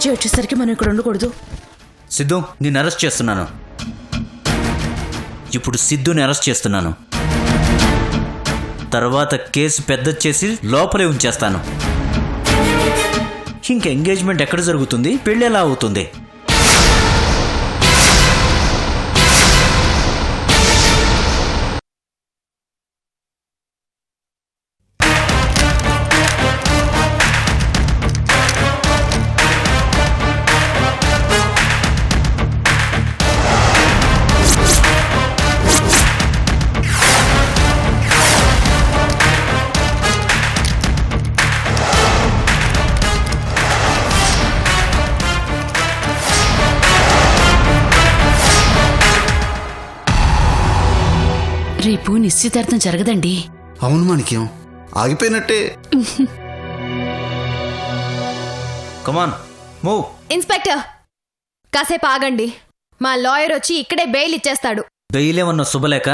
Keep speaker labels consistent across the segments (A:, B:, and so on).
A: విజయ్ వచ్చేసరికి మనం ఇక్కడ ఉండకూడదు.
B: సిద్ధు, నేను అరెస్ట్ చేస్తున్నాను. ఇప్పుడు సిద్ధుని అరెస్ట్ చేస్తున్నాను. తర్వాత కేసు పెద్ద చేసి లోపలే ఉంచేస్తాను. ఇంక ఎంగేజ్మెంట్ ఎక్కడ జరుగుతుంది, పెళ్ళి ఎలా అవుతుంది?
A: రేపు నిశ్చితార్థం జరగదండి.
C: అవును మాణిక్యం, ఆగిపోయినట్టే.
B: Come on move.
D: ఇన్స్పెక్టర్, కాసేపు ఆగండి. మా లాయర్ వచ్చి ఇక్కడే బెయిల్ ఇచ్చేస్తాడు.
B: బెయిలేమన్నా శుభలేక?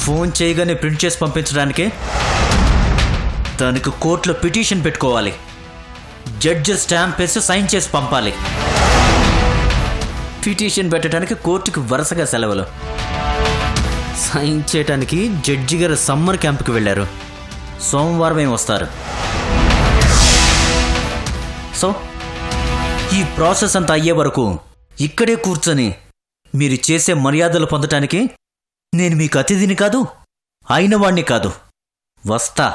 B: ఫోన్ చేయగానే ప్రింట్ చేసి పంపించడానికి దానికి కోర్టులో పిటిషన్ పెట్టుకోవాలి. జడ్జి స్టాంప్ వేసి సైన్ చేసి పంపాలి. పిటిషన్ పెట్టడానికి కోర్టుకి వరుసగా సెలవులు. సైన్ చేయడానికి జడ్జి గారు సమ్మర్ క్యాంప్కి వెళ్ళారు. సోమవారమే వస్తారు. సో ఈ ప్రాసెస్ అంతా అయ్యే వరకు ఇక్కడే కూర్చొని మీరు చేసే మర్యాదలు పొందటానికి నేను మీకు అతిథిని కాదు, అయిన వాణ్ణి కాదు. వస్తా.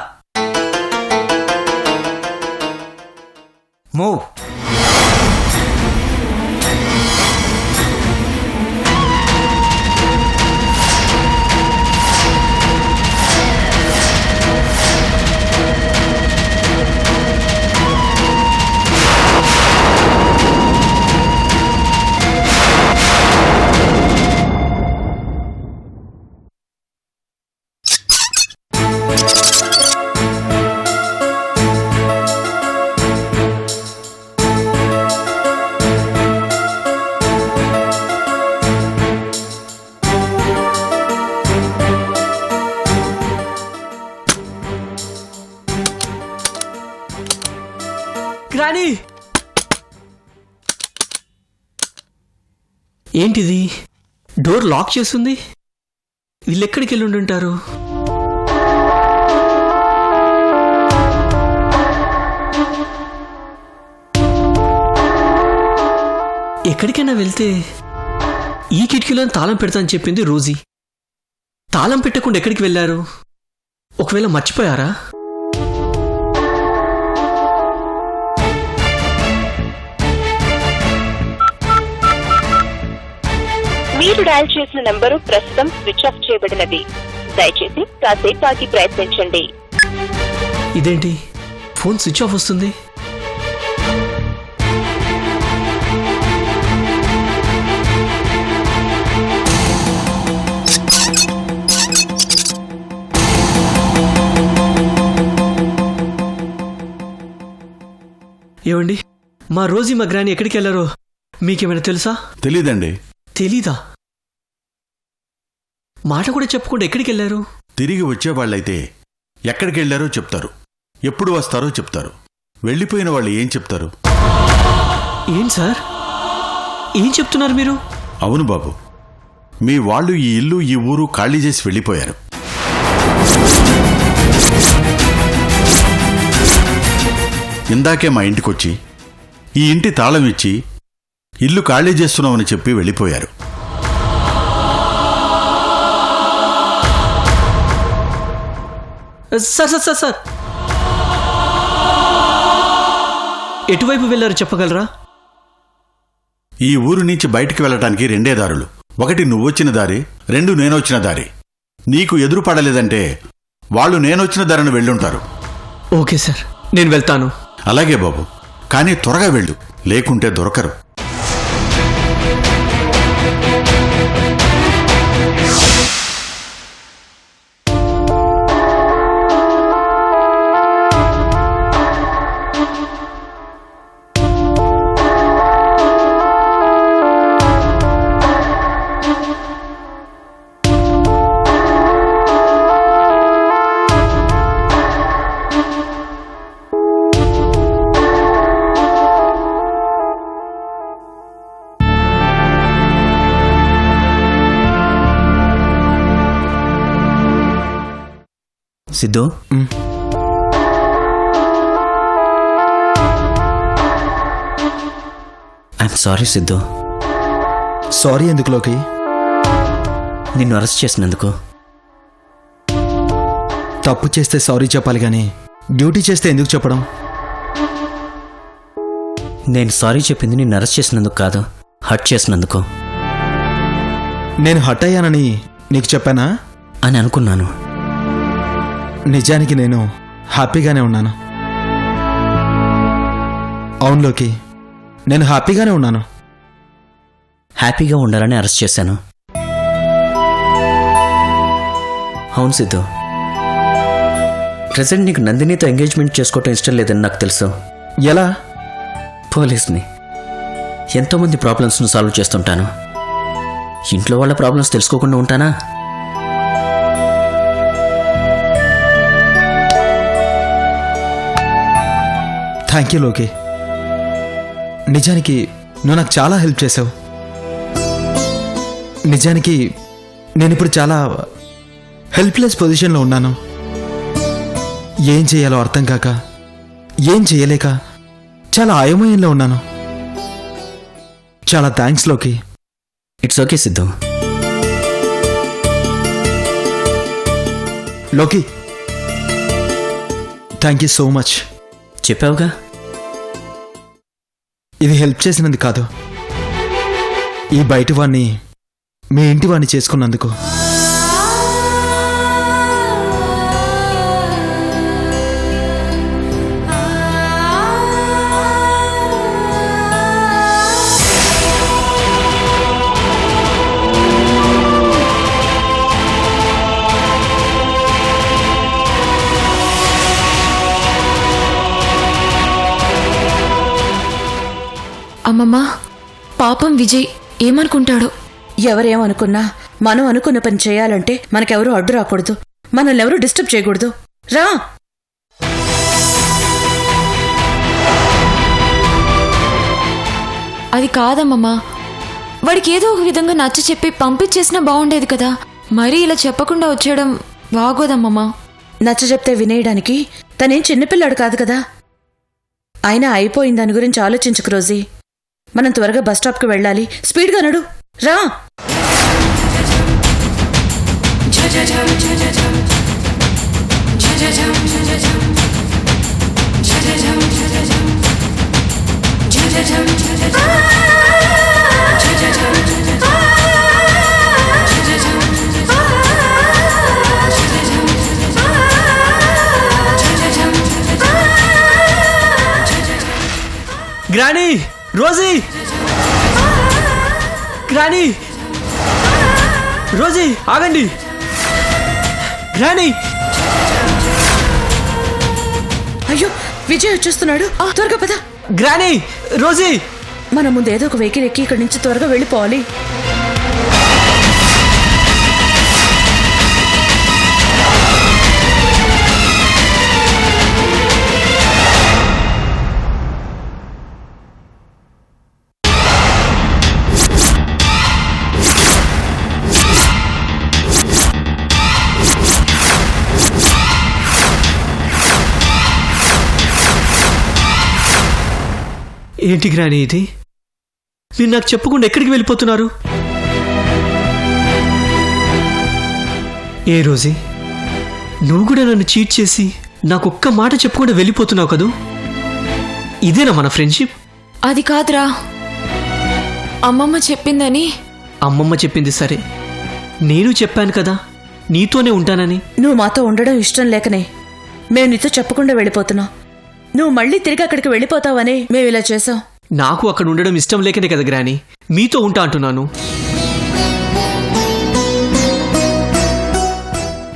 B: మూవ్.
E: రాణి, ఏంటిది? డోర్ లాక్ చేస్తుంది. వీళ్ళెక్కడికి వెళ్ళి ఉండుంటారు? ఎక్కడికైనా వెళ్తే ఈ కిటికీలో తాళం పెడతానని చెప్పింది రోజీ. తాళం పెట్టకుండా ఎక్కడికి వెళ్ళారు? ఒకవేళ మర్చిపోయారా?
F: మీరు డయల్ చేసిన నంబరు ప్రస్తుతం స్విచ్ ఆఫ్ చేయబడినది. దయచేసి కాసేపు ఆగి ప్రయత్నించండి.
E: ఇదేంటి, ఫోన్ స్విచ్ ఆఫ్ వస్తుంది? ఏమండి, మా రోజీ మా గ్రాని ఎక్కడికి వెళ్ళారో మీకేమైనా తెలుసా?
G: తెలీదండి.
E: తెలీదా? మాట కూడా చెప్పకుండా ఎక్కడికి వెళ్ళారు?
G: తిరిగి వచ్చేవాళ్ళైతే ఎక్కడికి వెళ్ళారో చెప్తారు, ఎప్పుడు వస్తారో చెప్తారు. వెళ్ళిపోయిన వాళ్ళు ఏం చెప్తారు?
E: ఏం సార్, ఏం చెప్తున్నారు మీరు?
G: అవును బాబు, మీ వాళ్ళు ఈ ఇల్లు ఈ ఊరు ఖాళీ చేసి వెళ్ళిపోయారు. ఇందాకే మా ఇంటికొచ్చి ఈ ఇంటి తాళం ఇచ్చి ఇల్లు ఖాళీ చేస్తున్నామని చెప్పి వెళ్ళిపోయారు.
E: సార్ సార్ సార్ సార్, ఎటువైపు వెళ్ళారు చెప్పగలరా?
G: ఈ ఊరు నుంచి బయటికి వెళ్ళటానికి రెండే దారులు. ఒకటి నువ్వొచ్చిన దారి, రెండు నేనొచ్చిన దారి. నీకు ఎదురు పడలేదంటే వాళ్ళు నేనొచ్చిన దారిని వెళ్ళుంటారు.
E: ఓకే సార్, నేను వెళ్తాను.
G: అలాగే బాబు, కానీ త్వరగా వెళ్ళు, లేకుంటే దొరకరు.
B: Siddhu I'm sorry Siddhu.
H: Sorry ఎందుకు లోకి?
B: నిన్ను అరెస్ట్ చేసినందుకు.
H: తప్పు చేస్తే సారీ చెప్పాలి కానీ డ్యూటీ చేస్తే ఎందుకు చెప్పడం?
B: నేను సారీ చెప్పింది నిన్ను అరెస్ట్ చేసినందుకు కాదు, హర్ట్ చేసినందుకు
H: నేను హట్ అయ్యానని నీకు చెప్పానా
B: అని అనుకున్నాను.
H: నిజానికి నేను హ్యాపీగానే ఉన్నాను. అవునులోకి, నేను హ్యాపీగానే ఉన్నాను.
B: హ్యాపీగా ఉండాలని అరెస్ట్ చేశాను. అవును సిద్ధు, ప్రెసెంట్ నీకు నందినితో ఎంగేజ్మెంట్ చేసుకోవటం ఇష్టం లేదని నాకు తెలుసు.
H: ఎలా?
B: పోలీస్ని ఎంతోమంది ప్రాబ్లమ్స్ను సాల్వ్ చేస్తుంటాను. ఇంట్లో వాళ్ళ ప్రాబ్లమ్స్ తెలుసుకోకుండా ఉంటానా?
H: థ్యాంక్ యూ లోకి. నిజానికి నువ్వు నాకు చాలా హెల్ప్ చేసావు. నిజానికి నేను ఇప్పుడు చాలా హెల్ప్లెస్ పొజిషన్లో ఉన్నాను. ఏం చేయాలో అర్థం కాక, ఏం చేయలేక చాలా అయోమయంలో ఉన్నాను. చాలా థ్యాంక్స్ లోకి.
B: It's okay Siddhu.
H: లోకి, థ్యాంక్ యూ సో మచ్.
B: చెప్పావుగా.
H: ఇది హెల్ప్ చేసినందుకు కాదు, ఈ బయటి వాడిని మీ ఇంటి వాడిని చేసుకున్నందుకు.
I: అమ్మమ్మ, పాపం విజయ్ ఏమనుకుంటాడో?
A: ఎవరేమనుకున్నా మనం అనుకున్న పని చేయాలంటే మనకెవరూ అడ్డు రాకూడదు, మనల్ని ఎవరూ డిస్టర్బ్ చేయకూడదు. రా.
I: అది కాదమ్మమ్మ, వాడికి ఏదో ఒక విధంగా నచ్చ చెప్పి పంపించేసినా బాగుండేది కదా. మరీ ఇలా చెప్పకుండా వచ్చేయడం బాగోదమ్మమ్మ.
A: నచ్చ చెప్తే వినేయడానికి తనేం చిన్నపిల్లాడు కాదు కదా. అయినా అయిపోయిన దాని గురించి ఆలోచించకు రోజీ. మనం త్వరగా బస్ స్టాప్కి వెళ్ళాలి. స్పీడ్గా నడు. రా.
E: గ్రానీ, రోజీ, గ్రానీ, రోజీ, ఆగండి. గ్రానీ,
A: అయ్యో, విజయ్ వచ్చేస్తున్నాడు. త్వరగా పద.
E: Granny, Rosie.
A: మన ముందు ఏదో ఒక వెహికల్ ఎక్కి ఇక్కడి నుంచి త్వరగా వెళ్ళిపోవాలి.
E: ఏంటి గ్రానీ ఇది? మీరు నాకు చెప్పకుండా ఎక్కడికి వెళ్ళిపోతున్నారు? ఏ రోజీ, నువ్వు కూడా నన్ను చీట్ చేసి నాకు ఒక్క మాట చెప్పకుండా వెళ్ళిపోతున్నావు కదూ. ఇదేనా మన ఫ్రెండ్షిప్?
I: అది కాదురా, అమ్మమ్మ చెప్పిందని.
E: అమ్మమ్మ చెప్పింది సరే, నేను చెప్పాను కదా నీతోనే ఉంటానని.
A: నువ్వు మాతో ఉండడం ఇష్టం లేకనే మేము నీతో చెప్పకుండా వెళ్ళిపోతున్నావు. నువ్వు మళ్ళీ తిరిగి అక్కడికి వెళ్ళిపోతావనే మేము ఇలా చేసాం.
E: నాకు అక్కడ ఉండడం ఇష్టం లేకనే కదా గ్రానీ మీతో ఉంటా అంటున్నాను.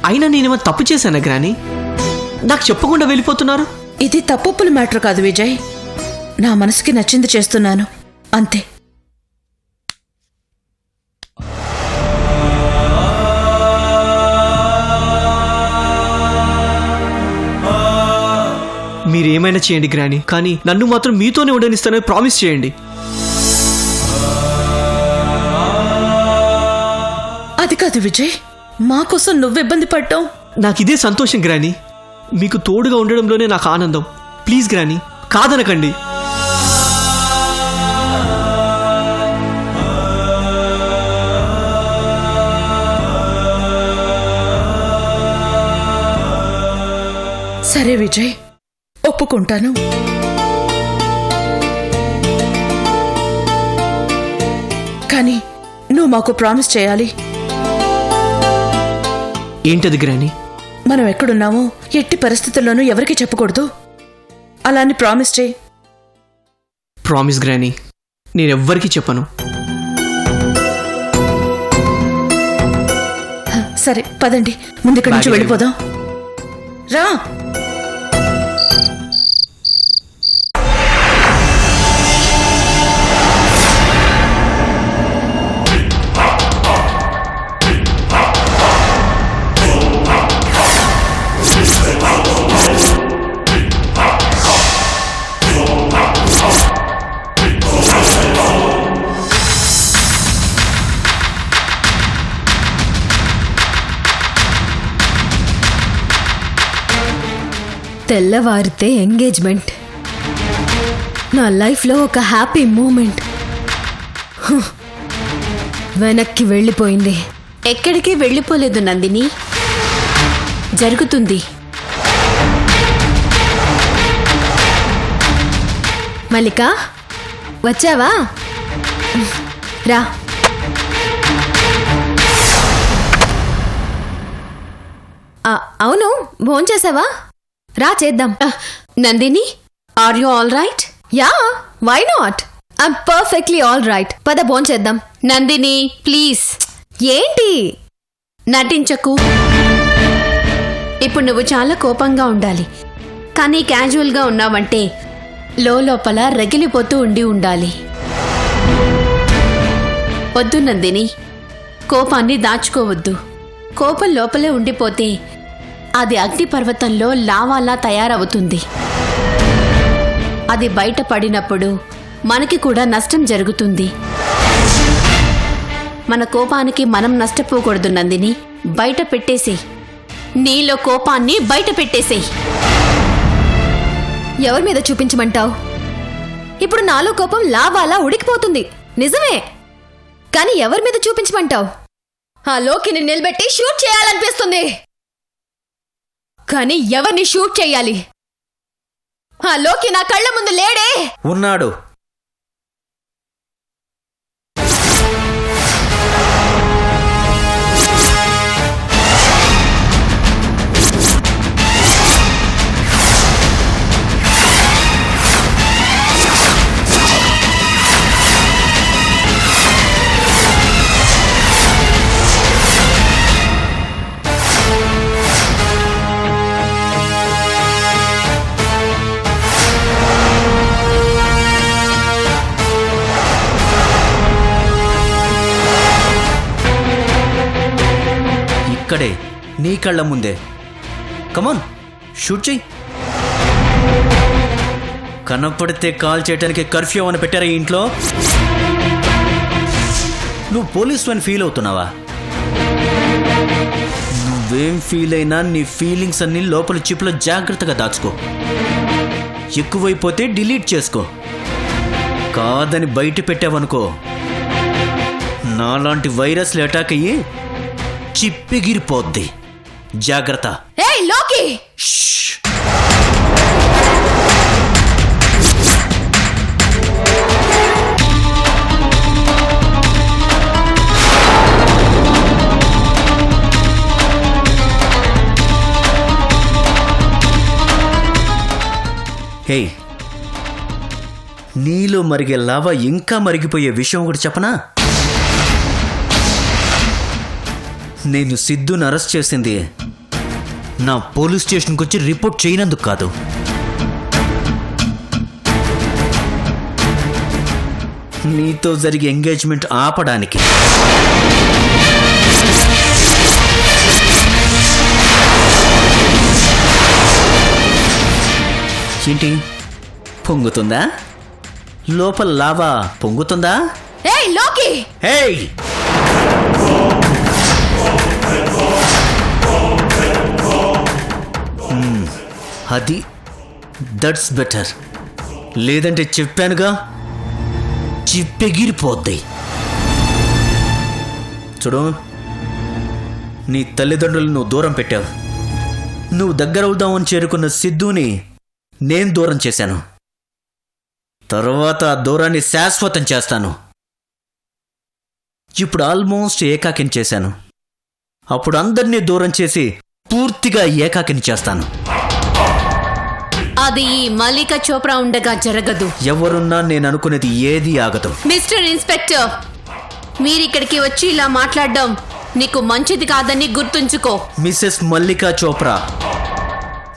E: అయినా నేనేమో తప్పు చేశానా గ్రానీ? నాకు చెప్పకుండా వెళ్ళిపోతున్నారు.
A: ఇది తప్పుల మ్యాటర్ కాదు విజయ్. నా మనసుకి నచ్చింది చేస్తున్నాను, అంతే.
E: మీరేమైనా చేయండి గ్రానీ, కానీ నన్ను మాత్రం మీతోనే ఉండనిస్తానని ప్రామిస్ చేయండి.
A: అది కాదు విజయ్, మా కోసం నువ్వు ఇబ్బంది పడ్డావు,
E: నాకు ఇదే సంతోషం గ్రాని. మీకు తోడుగా ఉండడంలోనే నాకు ఆనందం. ప్లీజ్ గ్రాని, కాదనకండి.
A: సరే విజయ్, ఒప్పుకుంటాను. కానీ నువ్వు మాకు ప్రామిస్ చేయాలి.
E: ఏంటది గ్రాని?
A: మనం ఎక్కడున్నామో ఎట్టి పరిస్థితుల్లోనూ ఎవరికీ చెప్పకూడదు. అలాని ప్రామిస్ చేయి.
E: ప్రామిస్ గ్రాని, నేనెవ్వరికీ చెప్పను.
A: సరే పదండి, ముందు ఇక్కడి నుంచి
E: బాగా
A: వెళ్ళిపోదాం. రా.
D: తెల్లవారితే ఎంగేజ్మెంట్. నా లైఫ్లో ఒక హ్యాపీ మూమెంట్ వెనక్కి వెళ్ళిపోయింది.
J: ఎక్కడికి వెళ్ళిపోలేదు నందిని, జరుగుతుంది.
D: మల్లిక, వచ్చావా? రా. అవును, భోంచేసావా? రా చేద్దాం.
J: Nandini, are you all right?
D: Yeah, why not? I'm perfectly all right. పద భోంచేద్దాం.
J: నందిని ప్లీజ్.
D: ఏంటి?
J: నటించకు. ఇప్పుడు నువ్వు చాలా కోపంగా ఉండాలి, కానీ క్యాజువల్గా ఉన్నావంటే లోపల రగిలిపోతూ ఉండాలి. వద్దు నందిని, కోపాన్ని దాచుకోవద్దు. కోపం లోపలే ఉండిపోతే అది అగ్నిపర్వతంలో లావాలా తయారవుతుంది. అది బయట పడినప్పుడు మనకి కూడా నష్టం జరుగుతుంది. మన కోపానికి మనం నష్టపోకూడదు నందిని. బయట పెట్టేసేయ్, నీలో కోపాన్ని బయట పెట్టేసేయ్.
D: ఎవరి మీద చూపించమంటావు? ఇప్పుడు నాలో కోపం లావాలా ఉడికిపోతుంది, నిజమే. కానీ ఎవరి మీద చూపించమంటావు? ఆ లోకిని నిలబెట్టి షూట్ చేయాలనిపిస్తుంది, కానీ ఎవరిని షూట్ చేయాలి? ఆ లోకి నా కళ్ళ ముందు లేడే.
B: ఉన్నాడు. ఇక్కడే నీ కళ్ళ ముందే. కమాన్, షూట్ చెయ్యి. కనపడితే కాల్ చేయడానికి కర్ఫ్యూ అని పెట్టారా ఈ ఇంట్లో? నువ్వు పోలీసు అని ఫీల్ అవుతున్నావా? నువ్వేం ఫీల్ అయినా నీ ఫీలింగ్స్ అన్ని లోపల చిప్పులో జాగ్రత్తగా దాచుకో. ఎక్కువైపోతే డిలీట్ చేసుకో. కాదని బయట పెట్టావనుకో, నాలాంటి వైరస్లు అటాక్ అయ్యి చిప్పెగిరిపోద్ది. జాగ్రత్త.
D: ఏయ్ లోకి!
B: హే, నీలో మరిగే లావా ఇంకా మరిగిపోయే విషయం ఒకటి చెప్పనా? నేను సిద్ధుని అరెస్ట్ చేసింది నా పోలీస్ స్టేషన్కి వచ్చి రిపోర్ట్ చేయనందుకు కాదు. నీతో జరిగే ఎంగేజ్మెంట్ ఆపడానికి. ఏంటి, పొంగుతుందా? లోపల లావా పొంగుతుందా?
D: ఏయ్ లోకి!
B: ఏయ్! అది దట్స్ బెటర్. లేదంటే చెప్పానుగా, చిప్పెగిరిపోద్ది. చూడు, నీ తల్లిదండ్రులు నువ్వు దూరం పెట్టావు. నువ్వు దగ్గరవుదామని చేరుకున్న సిద్ధుని నేను దూరం చేశాను. తర్వాత ఆ దూరాన్ని శాశ్వతం చేస్తాను. ఇప్పుడు ఆల్మోస్ట్ ఏకాకిని చేశాను. అప్పుడు అందరినీ దూరం చేసి పూర్తిగా ఏకాకిని చేస్తాను.
J: అది ఈ మల్లిక చోప్రా ఉండగా జరగదు.
B: ఎవరున్నా నేను అనుకునేది ఏది ఆగదు.
J: మిస్టర్ ఇన్స్పెక్టర్, మీరిక్కడికి వచ్చి ఇలా మాట్లాడడం నీకు మంచిది కాదని గుర్తుంచుకో.
B: మిసెస్ మల్లికా చోప్రా,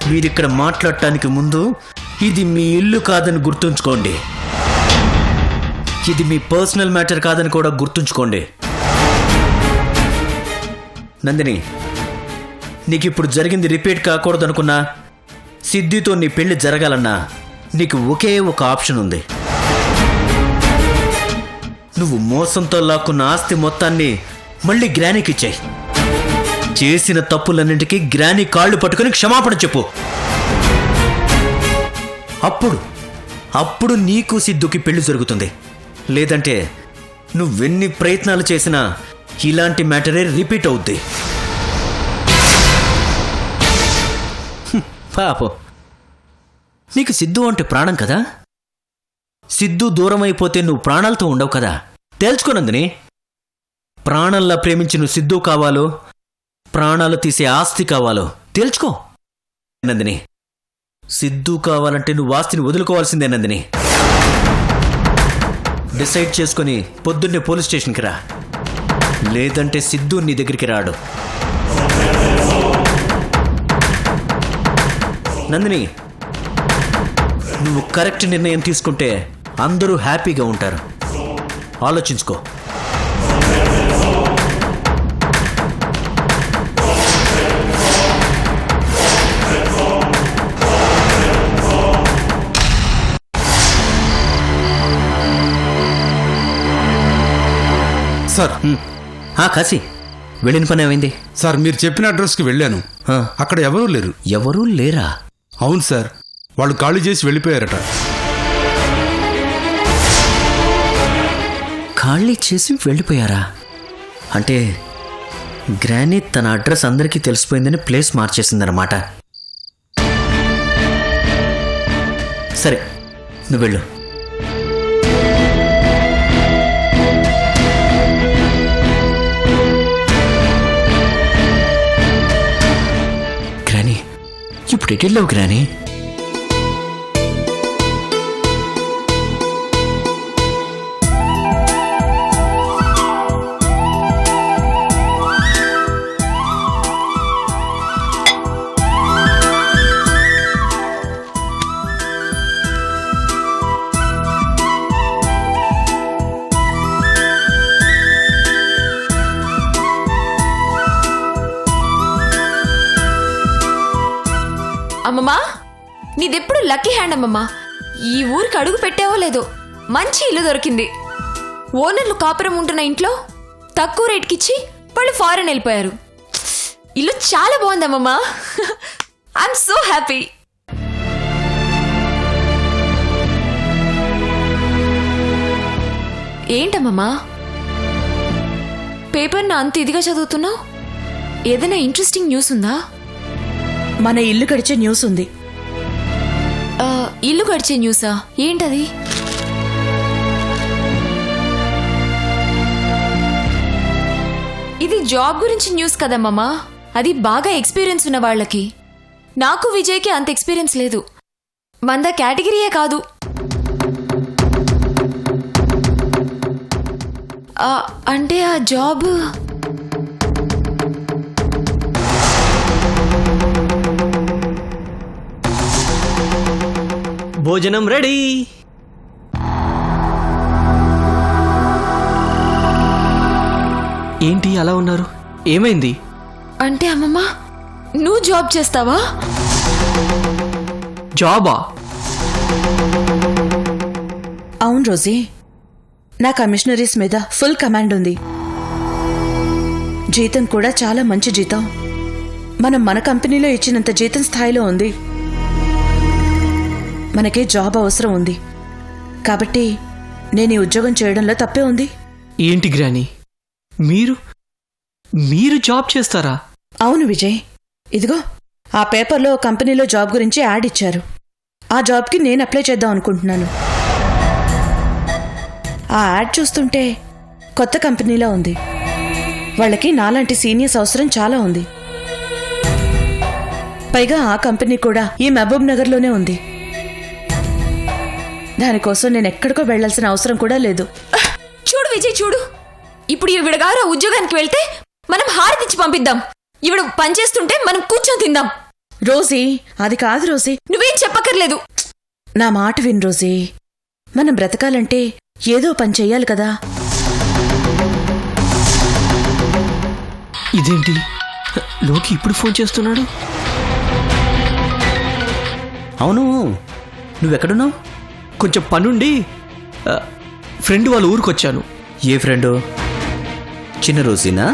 B: మీరిక్కడ మాట్లాడటానికి ముందు ఇది మీ ఇల్లు కాదని గుర్తుంచుకోండి. ఇది మీ పర్సనల్ మ్యాటర్ కాదని కూడా గుర్తుంచుకోండి. నందిని, నీకు ఇప్పుడు జరిగింది రిపీట్ కాకూడదనుకున్నా, సిద్ధితో నీ పెళ్లి జరగాలన్నా నీకు ఒకే ఒక ఆప్షన్ ఉంది. నువ్వు మోసంతో లాక్కున్న ఆస్తి మొత్తాన్ని మళ్ళీ గ్రానీకి ఇచ్చాయి. చేసిన తప్పులన్నింటికీ గ్రానీ కాళ్ళు పట్టుకుని క్షమాపణ చెప్పు. అప్పుడు నీకు సిద్ధుకి పెళ్లి జరుగుతుంది. లేదంటే నువ్వెన్ని ప్రయత్నాలు చేసినా ఇలాంటి మ్యాటరే రిపీట్ అవుద్ది. పాపం, నీకు సిద్ధు అంటే ప్రాణం కదా. సిద్ధు దూరం అయిపోతే నువ్వు ప్రాణాలతో ఉండవు కదా. తేల్చుకోనందుని, ప్రాణంలా ప్రేమించి నువ్వు సిద్ధు కావాలో, ప్రాణాలు తీసే ఆస్తి కావాలో తేల్చుకో. నందిని, సిద్ధు కావాలంటే నువ్వు ఆస్తిని వదులుకోవాల్సిందే. నందిని, డిసైడ్ చేసుకుని పొద్దున్నే పోలీస్ స్టేషన్కి రా. లేదంటే సిద్ధు నీ దగ్గరికి రాడు. నందిని, నువ్వు కరెక్ట్ నిర్ణయం తీసుకుంటే అందరూ హ్యాపీగా ఉంటారు. ఆలోచించుకో.
C: సార్,
B: కాశీ, వెళ్ళిన పని ఏమైంది?
C: సార్, మీరు చెప్పిన అడ్రస్కి వెళ్ళాను. అక్కడ ఎవరూ లేరు.
B: ఎవరూ లేరా?
C: అవును సార్, వాళ్ళు ఖాళీ చేసి వెళ్ళిపోయారట.
B: ఖాళీ చేసి వెళ్ళిపోయారా? అంటే గ్రానీ తన అడ్రస్ అందరికీ తెలిసిపోయిందని ప్లేస్ మార్చేసిందన్నమాట. సరే, నువ్వు వెళ్ళు. గ్రానీ, ఇప్పుడు ఎటెళ్ళావు గ్రానీ?
I: అమ్మమ్మా, నీదెప్పుడు లక్కీ హ్యాండ్ అమ్మమ్మా. ఈ ఊరికి అడుగు పెట్టావో లేదో మంచి ఇల్లు దొరికింది. ఓనర్లు కాపురం ఉంటున్న ఇంట్లో తక్కువ రేట్కిచ్చి వాళ్ళు ఫారెన్ వెళ్ళిపోయారు. ఇల్లు చాలా బాగుందమ్మమ్మా. I'm so happy. ఏంటమ్మమ్మా, పేపర్ని అంత ఇదిగా చదువుతున్నావు? ఏదైనా ఇంట్రెస్టింగ్ న్యూస్ ఉందా?
A: మన ఇల్లు గడిచే న్యూస్ ఉంది.
I: ఇల్లు గడిచే న్యూసా? ఏంటది? ఇది జాబ్ గురించి న్యూస్ కదమ్మా. అది బాగా ఎక్స్పీరియన్స్ ఉన్న వాళ్ళకి. నాకు విజయ్కి అంత ఎక్స్పీరియన్స్ లేదు. మంద కేటగిరీయే కాదు. అంటే ఆ జాబ్
E: భోజనం రెడీ. ఏంటి అలా ఉన్నారు? ఏమైంది?
I: అంటే అమ్మమ్మ, నువ్వు జాబ్ చేస్తావా?
E: జాబా?
A: అవును రోజీ, నా కమిషనరీస్ మీద ఫుల్ కమాండ్ ఉంది. జీతం కూడా చాలా మంచి జీతం. మనం మన కంపెనీలో ఇచ్చినంత జీతం స్థాయిలో ఉంది. మనకి జాబ్ అవసరం ఉంది కాబట్టి నేను ఈ ఉద్యోగం చేయడంలో తప్పే ఉంది.
E: ఏంటి గ్రాని, మీరు జాబ్ చేస్తారా?
A: అవును విజయ్, ఇదిగో ఆ పేపర్లో కంపెనీలో జాబ్ గురించి యాడ్ ఇచ్చారు. ఆ జాబ్కి నేను అప్లై చేద్దాం అనుకుంటున్నాను. ఆ యాడ్ చూస్తుంటే కొత్త కంపెనీలా ఉంది. వాళ్ళకి నాలాంటి సీనియర్స్ అవసరం చాలా ఉంది. పైగా ఆ కంపెనీ కూడా ఈ మహబూబ్ నగర్లోనే ఉంది. దానికోసం నేను ఎక్కడికో వెళ్లాల్సిన అవసరం కూడా లేదు.
I: చూడు విజయ్, చూడు, ఇప్పుడు ఈవిడ గారు ఆ ఉద్యోగానికి వెళ్తే మనం హారతిచ్చి పంపిద్దాం. ఈవిడ పనిచేస్తుంటే మనం కూర్చొని తిందాం.
A: రోజీ, అది కాదు రోజీ.
I: నువ్వేం చెప్పక్కర్లేదు.
A: నా మాట విను రోజీ. మనం బ్రతకాలంటే ఏదో పని చెయ్యాలి కదా.
E: ఇదేంటి, లోకి ఇప్పుడు ఫోన్ చేస్తున్నాడు?
B: అవును, నువ్వెక్కడున్నావు?
E: కొంచెం పనుండి ఫ్రెండ్ వాళ్ళ ఊరికి వచ్చాను.
B: ఏ ఫ్రెండు? చిన్న రోజీనా?